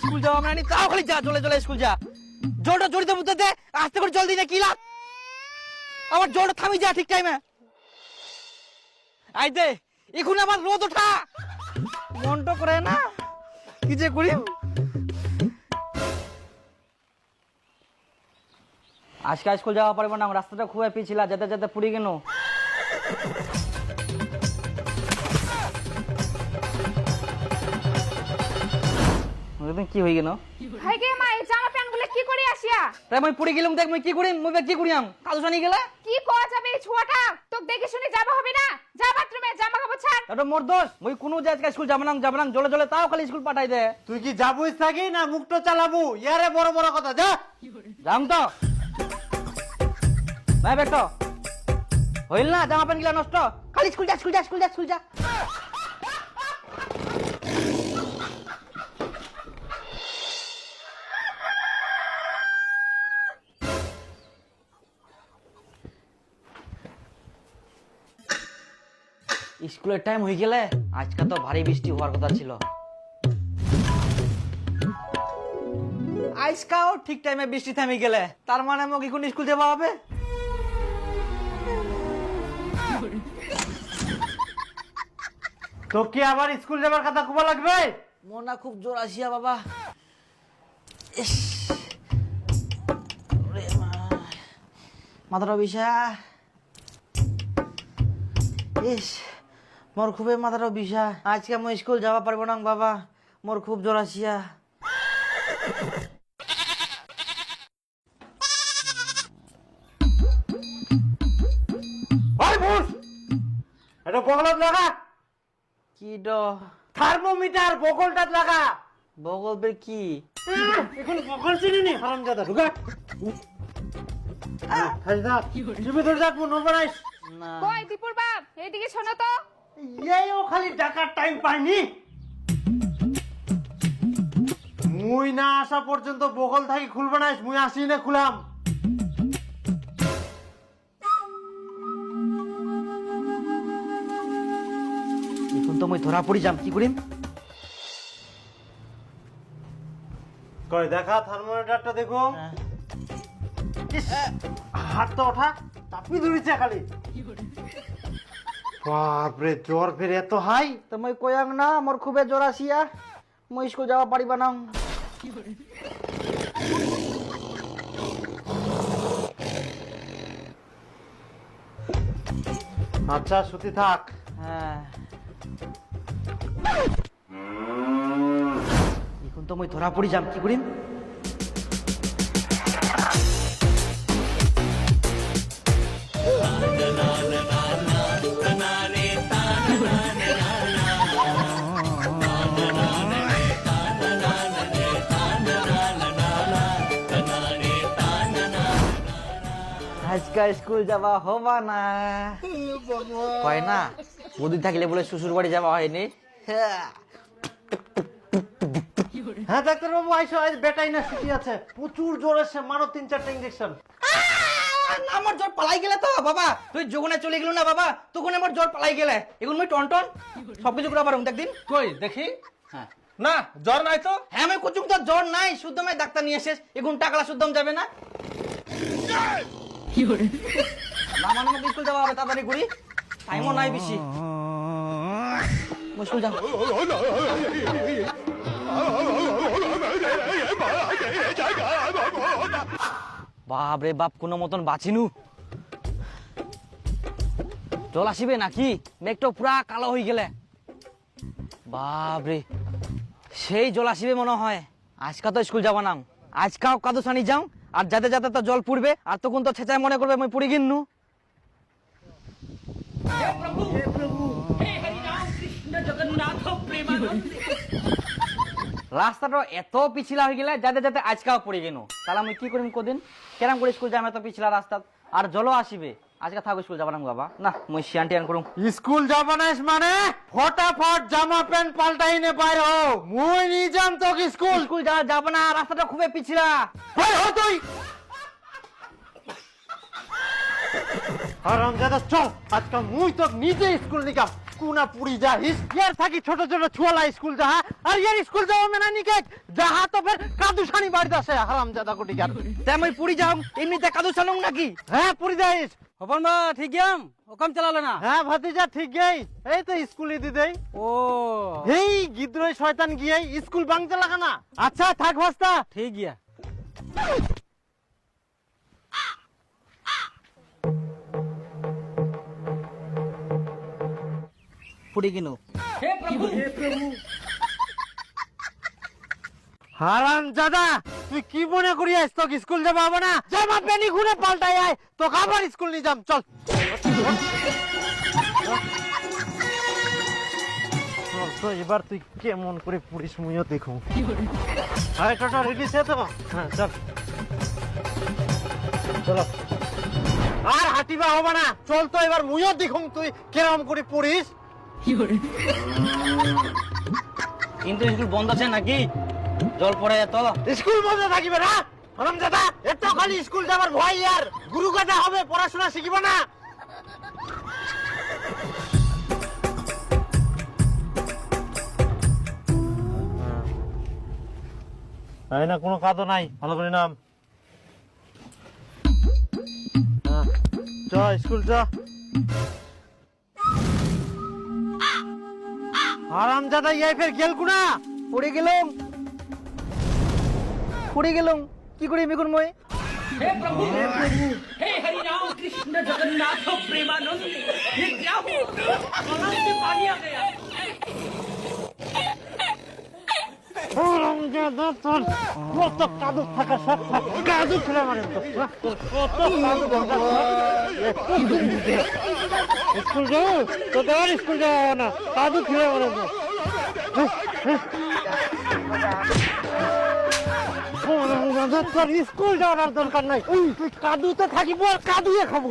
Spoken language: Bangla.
স্কুল যাওয়া মানে তাও খালি যা চলে চলে স্কুল যা। জলটা জড়িত বুঝতে দে, আস্তে করে জল দিই না কি লাভ? আমার জলটা থামি যা ঠিক টাইমে। আই দে এখন আমার রোদ ওঠা মনটা করে না কি যে করি। আজকে স্কুল যাওয়া পারবো না, রাস্তাটা খুব পিছিলা, যেতে যেতে পুরি গেল। কি হয়ে গেল? হাই গে মা, এই জামা প্যান্ট গুলো কি করে আসিয়া? তাই মই পুরি গেলাম, দেখ মই কি করি, মই কি করিয়াম কালু জানি গেলে কি কোয়া যাবে এই ছোয়াটা? তোকে দেখে শুনে যাবা হবে না? যা বাথরুমে জামা কাপড় ছাড়। এটা মোর দোষ, মই কোনো যে আজকে স্কুল যাব না জলে জলে তাও খালি স্কুল পাঠাই দে। তুই কি যাবই থাকি না মুখটা চালাবো? ইয়ারে বড় বড় কথা, যা। যাম তো ভাই বেট হইল না, জামা প্যান্ট গিলা নষ্ট, খালি স্কুল যা স্কুল যা স্কুল যা স্কুল যা। স্কুলের টাইম হয়ে গেলে আজকে তো ভারী বৃষ্টি হওয়ার কথা ছিল। আজকাও ঠিক টাইমে বৃষ্টি থেমে গেলে তার মানে মোক এখন স্কুল যাওয়া হবে। তো কি আবার স্কুল যাবার কথা খুব লাগবে? মনটা খুব জোর আসিয়া বাবা। ইস ওরে মা, মাথাটা বিষা। ইস মোর খুবই মাথাটা বিষা, আজকে আমি স্কুল যাওয়া পারবো না বাবা, মোর খুব জোর আসিয়া। ওই বুস, এটা বগলত লাগা, কি ড থার্মোমিটার বগলটাত লাগা। বগল বের কি? এখন বগল চিনি নি হারামজাদা, ঢুকা। খালি থাক, তুমি ধরে থাক, মন বানাইস না কই দীপুর বাপ, এইদিকে শোনো তো। এইও খালি ডাকার টাইম পাইনি। মুই না আসা পর্যন্ত বগল থাকি খুলবে না, মুই আসি না খুলাম। এখন তো মই ধরা পড়ি যাম, কি করিম? কই দেখা থার্মোমিটারটা দেখো। ইস, হাতটা ওঠা, চাপি ধরেছে খালি। বাপরে, জ্বর ফের এত হাই। তো মই কয়াং না মোর খুবই জোর আসিয়া, মই স্কুল যাওয়া পারিবা না। আচ্ছা সুতি থাক। হ্যাঁ এখন তো মই ধরা পড়ি যাম, কি করিম? আজকে স্কুল যাওয়া হবা না, হয় না ওদিন থাকলে বলে শ্বশুর বাড়ি যাওয়া হয়নি। হ্যাঁ ডাক্তার বাবু, আইসো, আজ বেটাই না ছুটি আছে, প্রচুর জ্বর এসে, মারো 3-4টা ইঞ্জেকশন। আমার জ্বর পালাই গেলে তো বাবা, তুই যখন চলে গেল না বাবা, তখন আমার জ্বর পালাই গেলে, এখন মই টন টন সবকিছু করে পারুম একদিন। কই দেখি। হ্যাঁ না জ্বর নাই তো। হ্যাঁ আমি কুচুম তো জ্বর নাই, শুদ্ধ মই ডাক্তার নিয়ে এসেছ, এখন টাকলা শুদ্ধম যাবে না। না মানে মোক স্কুল যাওয়া হবে, তাড়াতাড়ি করি, টাইমও নাই বেশি, মই স্কুল যাম। বাপ রে বাপ, কোনো মতন বাঁচিনু। জল আসিবে নাকি? মেঘটা পুরা কালো হয়ে গেলে, বাপ রে সেই জল আসিবে মনে হয়। আজকা তো স্কুল যাবা না, আজকাও কাদু সানি যাও, আর যাতে যাতে তো জল পড়বে, আর তখন তো ছেঁচায় মনে করবে মই পড়ি গিন্নু। রাস্তাটা এত পিছিলা হয়ে গেলে যাতে যাতে আজকাও পড়ে গেল, তাহলে আমি কি করিম কদিন, কেরাম করে স্কুল যাম এত পিছিলা রাস্তা, আর জলও আসিবে। আজকে থাকো স্কুল যাবা না বাবা, না মই শিয়ান টিয়ান করুম। স্কুল যাবা না মানে ফটাফট জামা প্যান্ট পাল্টাই নে বাইর হো, মুই নি যাম তো স্কুল। স্কুল যাবা না, রাস্তাটা খুবই পিছিলা। বাইর হ তুই। হারামজাদা চল, আজকে মুই তো নিজে স্কুল নিকাম। কুনা পুরি যাহিস ইয়ার থাকি ছোট ছোট ছুয়ালা স্কুল যাহা আর ইয়ার স্কুল যাওয়া মেনা নিকে যাহা তো ফের কাদু ছানি বাড়িতে আসে হারামজাদা কোটি গার তেমন পুরি যাও এমনিতে কাদু ছানুং নাকি হ্যাঁ পুরি যাইস হবন বা ঠিক গেম ওকাম চালালে না হ্যাঁ ভাতিজা ঠিক গেই এই তো স্কুলে দি দেই ও এই গিদ্রই শয়তান গিয়ে স্কুল বাংতে লাগা না আচ্ছা থাক ভাস্তা ঠিক গিয়া পুরি কিনো হারামজাদা তুই কি মনে করি আইস তোকে স্কুল যাবা হবে না জামা প্যানি খুলে পাল্টাই আয় তোকে আবার স্কুল নিয়ে যাম চল তো এবার তুই কেমন করে পুলিশ মুইও দেখো আরে টোটো রেডি সে তো হ্যাঁ চল চলো আর হাঁটিবা হবে না চল তো এবার মুইও দেখুম তুই কেরম করে পড়িস কিন্তু স্কুল বন্ধ আছে নাকি জল পড়ে যেত স্কুল বন্ধ থাকিবে না হারামজাদা এত খালি স্কুল যাবার ভয় আর গুরু গাদা হবে পড়াশোনা শিখিব না তাই না কোনো কাদো নাই ভালো করে নাম চ স্কুল চ হারামজাদা ইয়াই ফের গেল কুনা পড়ে গেলাম কি করি মেগুন মই হারামজাদা তোর কত কাদু থাকা সত্ত্বেও কাদু ফেলে মারেন তো কত কাদু স্কুল যাও তো তোর স্কুল যাও না কাদু ফেলে মারেন তো তোর স্কুল যাওয়ার দরকার নাই তুই কাদুতে থাকিব আর কাদুয়ে খাবো